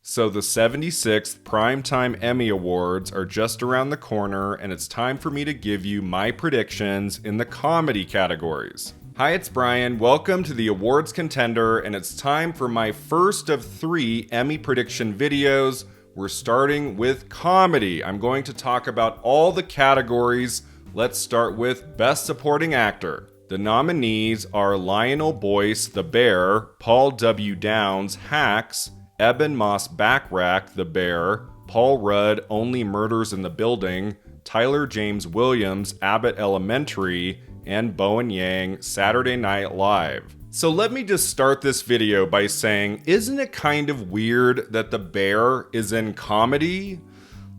So the 76th Primetime Emmy Awards are just around the corner, and it's time for me to give you my predictions in the comedy categories. Hi, it's Brian. Welcome to the Awards Contender, and it's time for my first of 3 Emmy prediction videos. We're starting with comedy. I'm going to talk about all the categories. Let's start with Best Supporting Actor. The nominees are Lionel Boyce, The Bear, Paul W. Downs, Hacks, Eben Moss-Bachrach, The Bear, Paul Rudd, Only Murders in the Building, Tyler James Williams, Abbott Elementary, and Bowen Yang, Saturday Night Live. So let me just start this video by saying, isn't it kind of weird that The Bear is in comedy?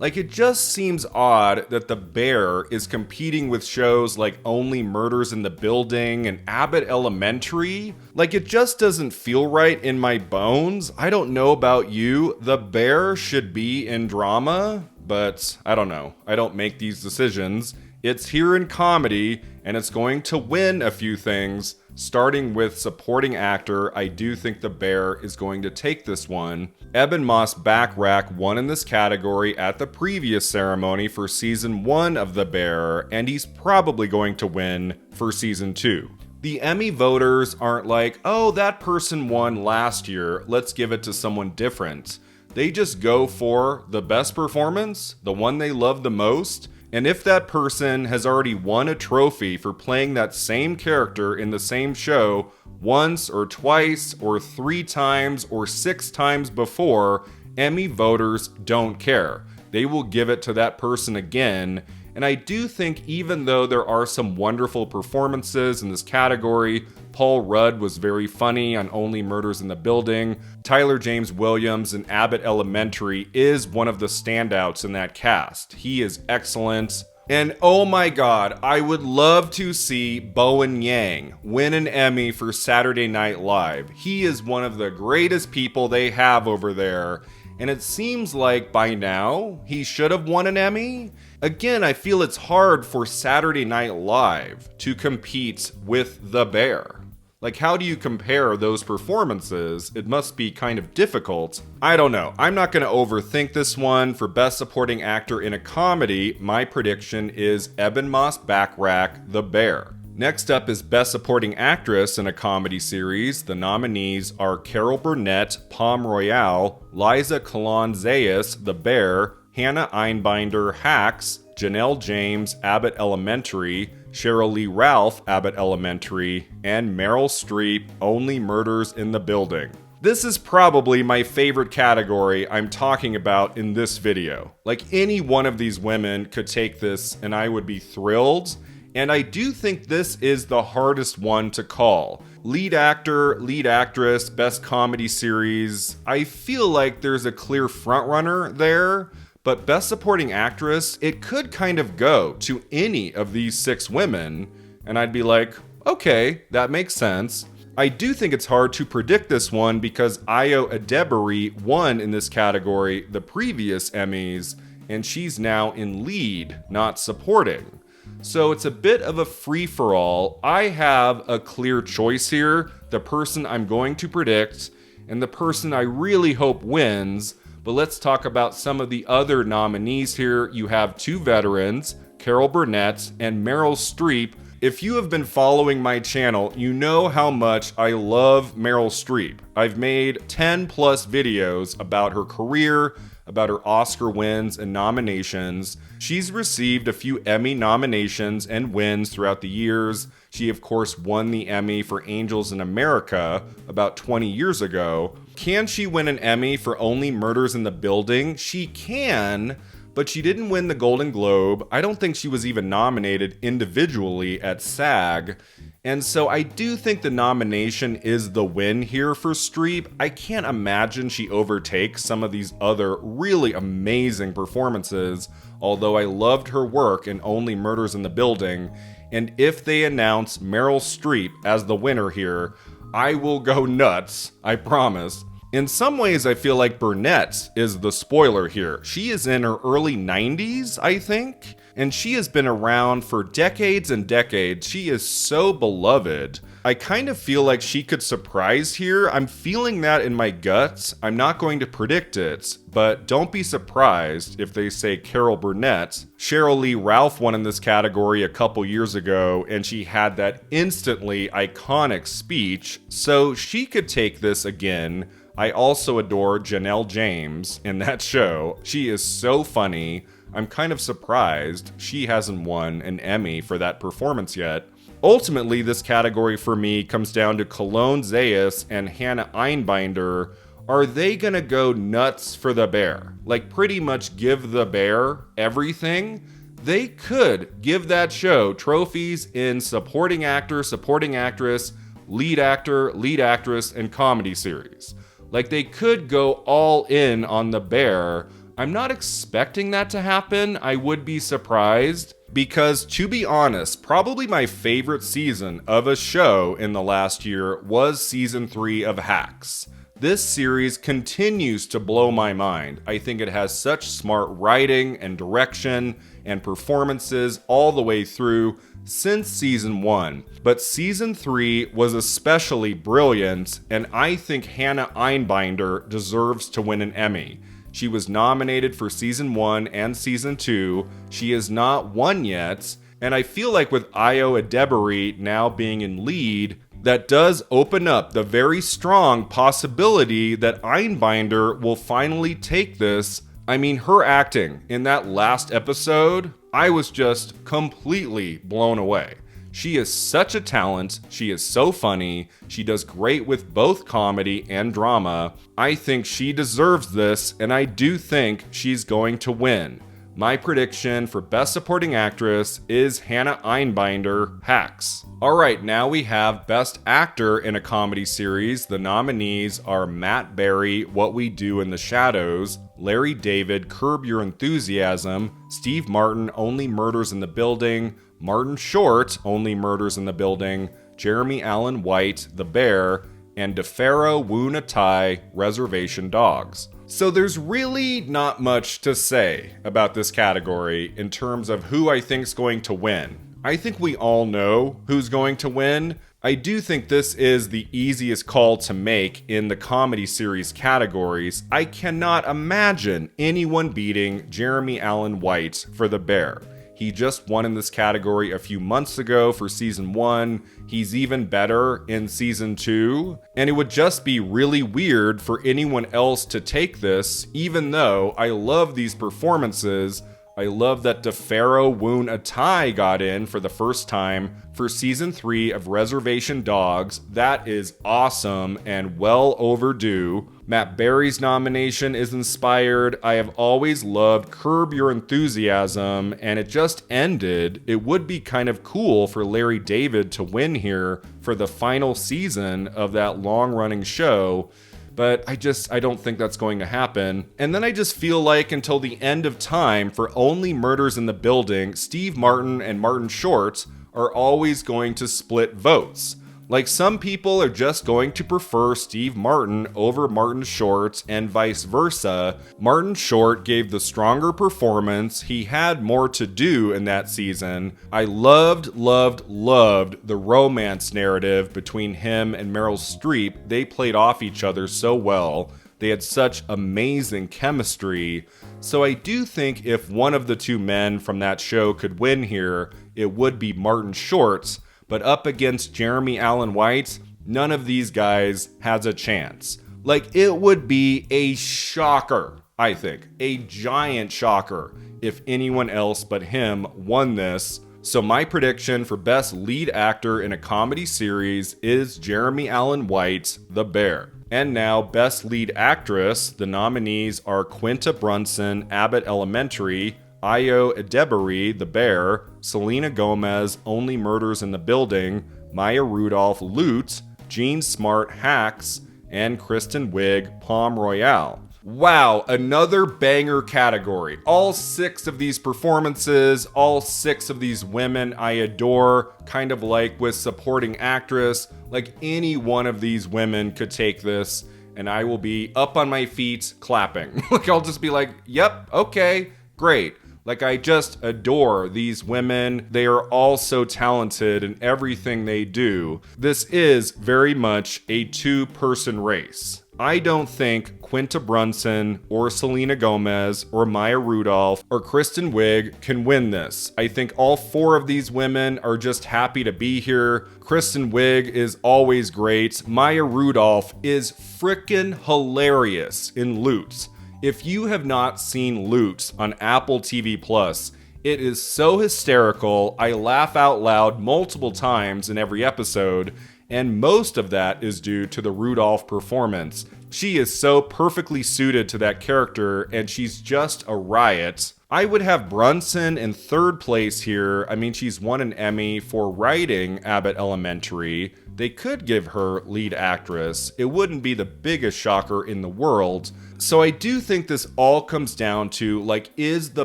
Like, it just seems odd that The Bear is competing with shows like Only Murders in the Building and Abbott Elementary. Like, it just doesn't feel right in my bones. I don't know about you. The Bear should be in drama, but I don't know. I don't make these decisions. It's here in comedy, and it's going to win a few things. Starting with supporting actor, I do think The Bear is going to take this one. Eben Moss-Bachrach won in this category at the previous ceremony for season 1 of The Bear, and he's probably going to win for season 2. The Emmy voters aren't like, oh, that person won last year, let's give it to someone different. They just go for the best performance, the one they love the most. And if that person has already won a trophy for playing that same character in the same show once or twice or 3 times or 6 times before, Emmy voters don't care. They will give it to that person again. And I do think even though there are some wonderful performances in this category, Paul Rudd was very funny on Only Murders in the Building, Tyler James Williams in Abbott Elementary is one of the standouts in that cast. He is excellent. And oh my god, I would love to see Bowen Yang win an Emmy for Saturday Night Live. He is one of the greatest people they have over there. And it seems like by now, he should have won an Emmy. Again, I feel it's hard for Saturday Night Live to compete with The Bear. Like, how do you compare those performances? It must be kind of difficult. I don't know. I'm not going to overthink this one. For Best Supporting Actor in a Comedy, my prediction is Eben Moss-Bachrach, The Bear. Next up is Best Supporting Actress in a Comedy Series. The nominees are Carol Burnett, Palm Royale, Liza Colon-Zayas, The Bear, Hannah Einbinder, Hacks, Janelle James, Abbott Elementary, Cheryl Lee Ralph, Abbott Elementary, and Meryl Streep, Only Murders in the Building. This is probably my favorite category I'm talking about in this video. Like, any one of these women could take this and I would be thrilled. And I do think this is the hardest one to call. Lead actor, lead actress, best comedy series. I feel like there's a clear frontrunner there, but best supporting actress, it could kind of go to any of these 6 women, and I'd be like, okay, that makes sense. I do think it's hard to predict this one because Ayo Edebiri won in this category the previous Emmys, and she's now in lead, not supporting. So it's a bit of a free-for-all. I have a clear choice here, the person I'm going to predict, and the person I really hope wins. But let's talk about some of the other nominees here. You have 2 veterans, Carol Burnett and Meryl Streep. If you have been following my channel, you know how much I love Meryl Streep. I've made 10 plus videos about her career, about her Oscar wins and nominations. She's received a few Emmy nominations and wins throughout the years. She, of course, won the Emmy for Angels in America about 20 years ago. Can she win an Emmy for Only Murders in the Building? She can, but she didn't win the Golden Globe. I don't think she was even nominated individually at SAG. And so I do think the nomination is the win here for Streep. I can't imagine she overtakes some of these other really amazing performances, although I loved her work in Only Murders in the Building. And if they announce Meryl Streep as the winner here, I will go nuts, I promise. In some ways, I feel like Burnett is the spoiler here. She is in her early 90s, I think. and she has been around for decades and decades. She is so beloved. I kind of feel like she could surprise here. I'm feeling that in my guts. I'm not going to predict it, but don't be surprised if they say Carol Burnett. Cheryl Lee Ralph won in this category a couple years ago, and she had that instantly iconic speech, so she could take this again. I also adore Janelle James in that show. She is so funny. I'm kind of surprised she hasn't won an Emmy for that performance yet. Ultimately, this category for me comes down to Cologne Zayas and Hannah Einbinder. Are they gonna go nuts for the bear? Like pretty much give the bear everything? They could give that show trophies in supporting actor, supporting actress, lead actor, lead actress, and comedy series. Like they could go all in on the bear. I'm not expecting that to happen. I would be surprised. Because, to be honest, probably my favorite season of a show in the last year was season 3 of Hacks. This series continues to blow my mind. I think it has such smart writing and direction and performances all the way through since season 1. But season 3 was especially brilliant, and I think Hannah Einbinder deserves to win an Emmy. She was nominated for season 1 and season 2. She has not won yet. And I feel like with Ayo Edebiri now being in lead, that does open up the very strong possibility that Einbinder will finally take this. I mean, her acting in that last episode, I was just completely blown away. She is such a talent, she is so funny, she does great with both comedy and drama. I think she deserves this, and I do think she's going to win. My prediction for Best Supporting Actress is Hannah Einbinder, Hacks. Alright, now we have Best Actor in a Comedy Series. The nominees are Matt Berry, What We Do in the Shadows, Larry David, Curb Your Enthusiasm, Steve Martin, Only Murders in the Building, Martin Short, Only Murders in the Building, Jeremy Allen White, The Bear, and DeFaro Wu-Natai, Reservation Dogs. So there's really not much to say about this category in terms of who I think's going to win. I think we all know who's going to win. I do think this is the easiest call to make in the comedy series categories. I cannot imagine anyone beating Jeremy Allen White for The Bear. He just won in this category a few months ago for season 1. He's even better in season 2. And it would just be really weird for anyone else to take this, even though I love these performances. I love that DeFaro Wu-Natai got in for the first time for season 3 of Reservation Dogs. That is awesome and well overdue. Matt Berry's nomination is inspired. I have always loved Curb Your Enthusiasm, and it just ended. It would be kind of cool for Larry David to win here for the final season of that long-running show. But I don't think that's going to happen. And then I just feel like until the end of time for Only Murders in the Building, Steve Martin and Martin Short are always going to split votes. Like some people are just going to prefer Steve Martin over Martin Short and vice versa. Martin Short gave the stronger performance. He had more to do in that season. I loved the romance narrative between him and Meryl Streep. They played off each other so well. They had such amazing chemistry. So I do think if one of the two men from that show could win here, it would be Martin Short. But up against Jeremy Allen White, none of these guys has a chance. Like, it would be a shocker, I think, a giant shocker if anyone else but him won this. So my prediction for Best Lead Actor in a Comedy Series is Jeremy Allen White, The Bear. And now, Best Lead Actress, the nominees are Quinta Brunson, Abbott Elementary, Ayo Edebiri, The Bear, Selena Gomez, Only Murders in the Building, Maya Rudolph, Loot, Jean Smart, Hacks, and Kristen Wiig, Palm Royale. Wow, another banger category. All 6 of these performances, all 6 of these women I adore, kind of like with supporting actress. Like any one of these women could take this, and I will be up on my feet clapping. Like I'll just be like, yep, okay, great. Like, I just adore these women. They are all so talented in everything they do. This is very much a two-person race. I don't think Quinta Brunson or Selena Gomez or Maya Rudolph or Kristen Wiig can win this. I think all four of these women are just happy to be here. Kristen Wiig is always great. Maya Rudolph is frickin' hilarious in Lutz. If you have not seen Lutz on Apple TV Plus, it is so hysterical. I laugh out loud multiple times in every episode, and most of that is due to the Rudolph performance. She is so perfectly suited to that character, and she's just a riot. I would have Brunson in third place here. I mean, she's won an Emmy for writing Abbott Elementary. They could give her lead actress. It wouldn't be the biggest shocker in the world. So I do think this all comes down to, like, is the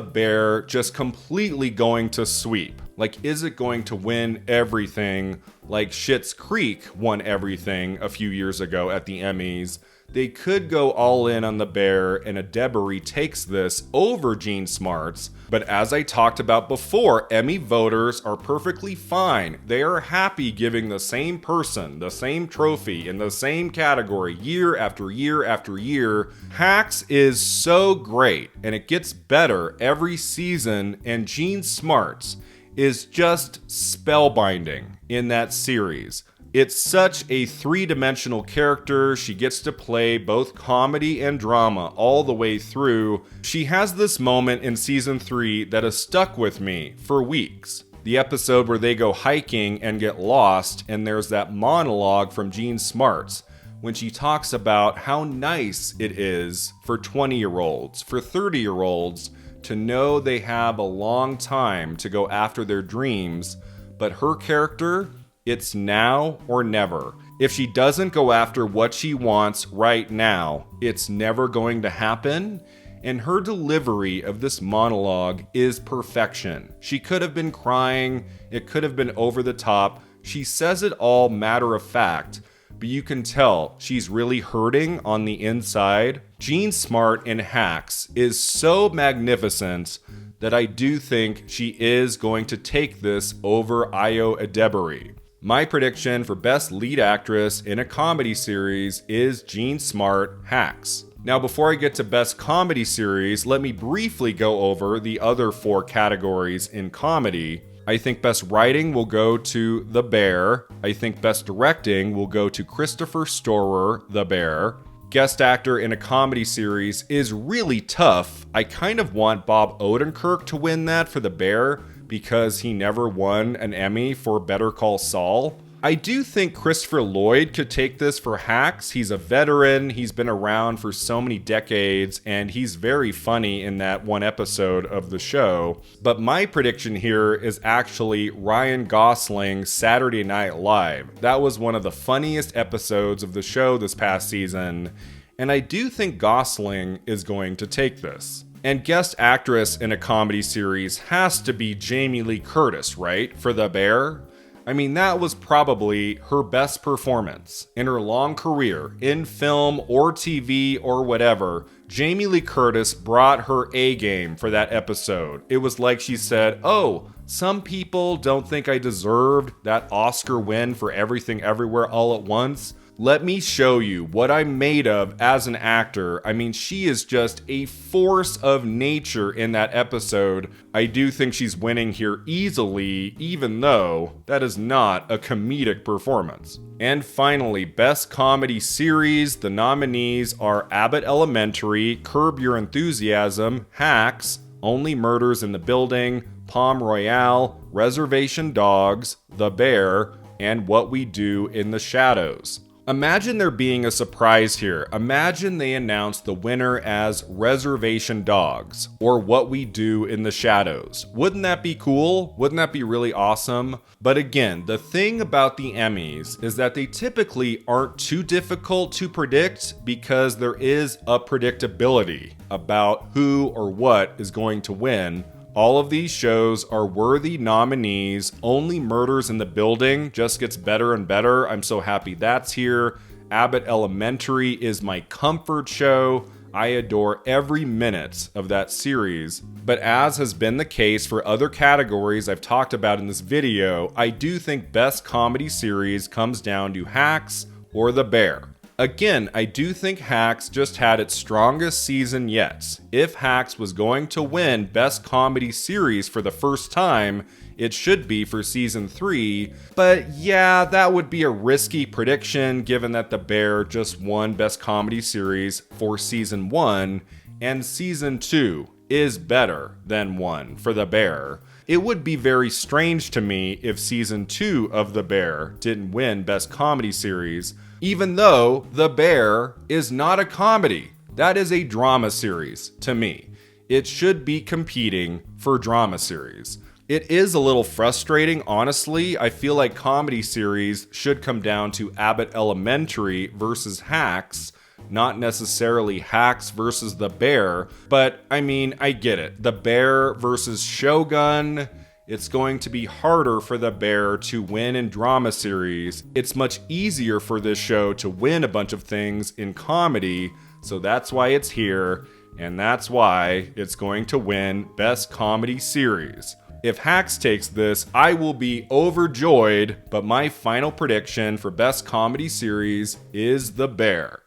Bear just completely going to sweep? Like, is it going to win everything like Schitt's Creek won everything a few years ago at the Emmys? They could go all in on the Bear, and Adebury takes this over Jean Smarts. But as I talked about before, Emmy voters are perfectly fine. They are happy giving the same person the same trophy in the same category year after year after year. Hacks is so great, and it gets better every season, and Jean Smarts is just spellbinding in that series. It's such a three-dimensional character. She gets to play both comedy and drama all the way through. She has this moment in season 3 that has stuck with me for weeks. The episode where they go hiking and get lost, and there's that monologue from Jean Smarts when she talks about how nice it is for 20-year-olds, for 30-year-olds, to know they have a long time to go after their dreams, but her character, it's now or never. If she doesn't go after what she wants right now, it's never going to happen. And her delivery of this monologue is perfection. She could have been crying, it could have been over the top. She says it all matter of fact, but you can tell she's really hurting on the inside. Jean Smart in Hacks is so magnificent that I do think she is going to take this over Ayo Adebury. My prediction for Best Lead Actress in a Comedy Series is Jean Smart, Hacks. Now, before I get to Best Comedy Series, let me briefly go over the other 4 categories in comedy. I think Best Writing will go to The Bear. I think Best Directing will go to Christopher Storer, The Bear. Guest Actor in a Comedy Series is really tough. I kind of want Bob Odenkirk to win that for The Bear, because he never won an Emmy for Better Call Saul. I do think Christopher Lloyd could take this for Hacks. He's a veteran, he's been around for so many decades, and he's very funny in that one episode of the show. But my prediction here is actually Ryan Gosling's Saturday Night Live. That was one of the funniest episodes of the show this past season, and I do think Gosling is going to take this. And Guest Actress in a Comedy Series has to be Jamie Lee Curtis, right? For The Bear? I mean, that was probably her best performance in her long career, in film or TV or whatever. Jamie Lee Curtis brought her A game for that episode. It was like she said, oh, some people don't think I deserved that Oscar win for Everything Everywhere All at Once. Let me show you what I'm made of as an actor. I mean, she is just a force of nature in that episode. I do think she's winning here easily, even though that is not a comedic performance. And finally, Best Comedy Series. The nominees are Abbott Elementary, Curb Your Enthusiasm, Hacks, Only Murders in the Building, Palm Royale, Reservation Dogs, The Bear, and What We Do in the Shadows. Imagine there being a surprise here. Imagine they announce the winner as Reservation Dogs, or What We Do in the Shadows. Wouldn't that be cool? Wouldn't that be really awesome? But again, the thing about the Emmys is that they typically aren't too difficult to predict because there is a predictability about who or what is going to win. All of these shows are worthy nominees. Only Murders in the Building just gets better and better. I'm so happy that's here. Abbott Elementary is my comfort show. I adore every minute of that series, but as has been the case for other categories I've talked about in this video, I do think Best Comedy Series comes down to Hacks or The Bear. Again, I do think Hacks just had its strongest season yet. If Hacks was going to win Best Comedy Series for the first time, it should be for season 3, but yeah, that would be a risky prediction given that The Bear just won Best Comedy Series for season 1, and season 2 is better than 1 for The Bear. It would be very strange to me if season 2 of The Bear didn't win Best Comedy Series, even though The Bear is not a comedy. That is a drama series to me. It should be competing for drama series. It is a little frustrating, honestly. I feel like comedy series should come down to Abbott Elementary versus Hacks, not necessarily Hacks versus The Bear, but I mean, I get it. The Bear versus Shogun, it's going to be harder for The Bear to win in drama series. It's much easier for this show to win a bunch of things in comedy, so that's why it's here, and that's why it's going to win Best Comedy Series. If Hacks takes this, I will be overjoyed, but my final prediction for Best Comedy Series is The Bear.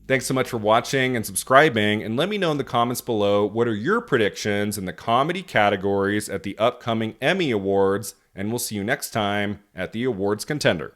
Thanks so much for watching and subscribing, and let me know in the comments below what are your predictions in the comedy categories at the upcoming Emmy Awards, and we'll see you next time at the Awards Contender.